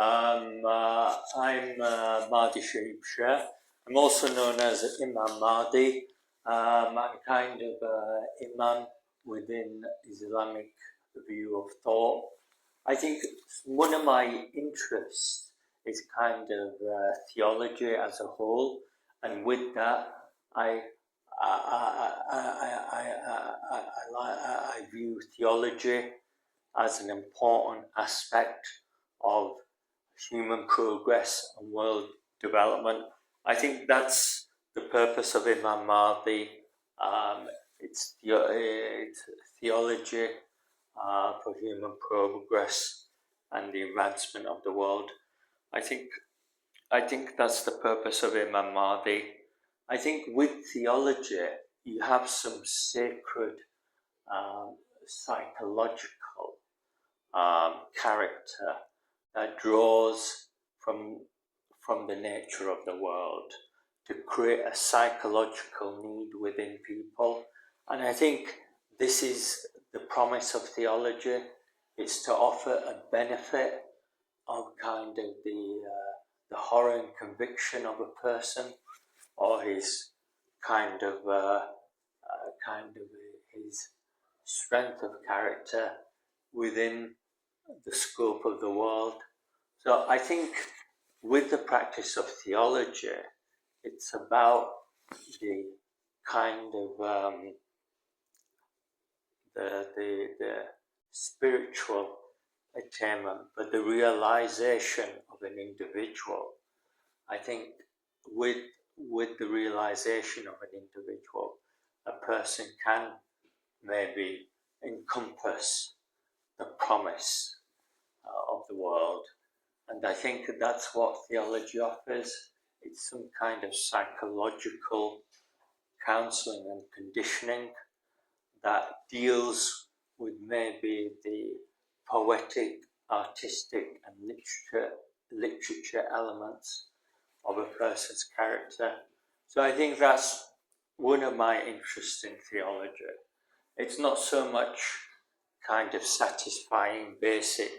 I'm Mahdi Shaheeb Sher. I'm also known as Imam Mahdi. I'm kind of Imam within Islamic view of thought. I think one of my interests is kind of theology as a whole, and with that, I view theology as an important aspect of human progress and world development. I think that's the purpose of Imam Mahdi. It's theology for human progress and the advancement of the world. I think that's the purpose of Imam Mahdi. I think with theology, you have some sacred psychological character that draws from the nature of the world to create a psychological need within people. And I think this is the promise of theology. It's to offer a benefit of kind of the horror and conviction of a person, or his kind of his strength of character within the scope of the world. So I think with the practice of theology, it's about the kind of the spiritual attainment, but the realization of an individual. I think with the realization of an individual, a person can maybe encompass the promise of the world. And I think that's what theology offers. It's some kind of psychological counseling and conditioning that deals with maybe the poetic, artistic, and literature elements of a person's character. So I think that's one of my interests in theology. It's not so much kind of satisfying basic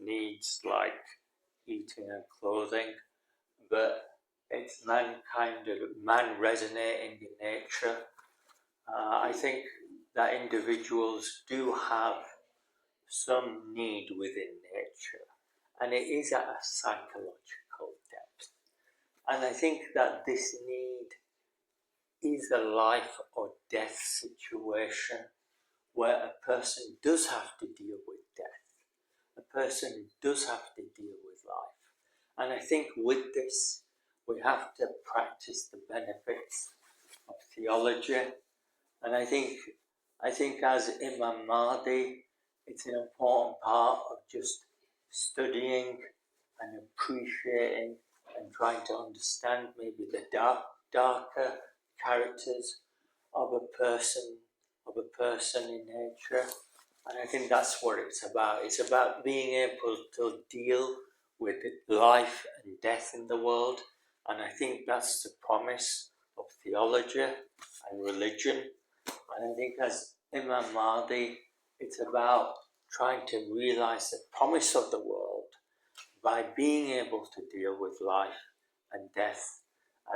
needs like eating and clothing, but it's man resonating in nature. I think that individuals do have some need within nature, and it is at a psychological depth. And I think that this need is a life or death situation where a person does have to deal with death. A person does have to deal with life. And I think with this, we have to practice the benefits of theology. And I think as Imam Mahdi, it's an important part of just studying and appreciating and trying to understand maybe the darker characters of a person in nature. And I think that's what it's about. It's about being able to deal with life and death in the world. And I think that's the promise of theology and religion. And I think as Imam Mahdi, it's about trying to realize the promise of the world by being able to deal with life and death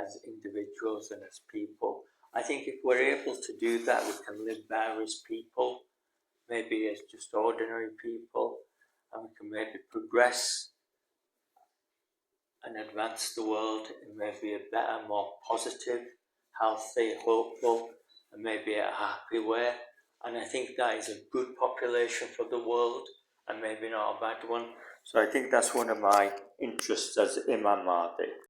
as individuals and as people. I think if we're able to do that, we can live better as people, maybe as just ordinary people, and we can maybe progress and advance the world in maybe a better, more positive, healthy, hopeful, and maybe a happy way. And I think that is a good population for the world, and maybe not a bad one. So I think that's one of my interests as Imam Mahdi.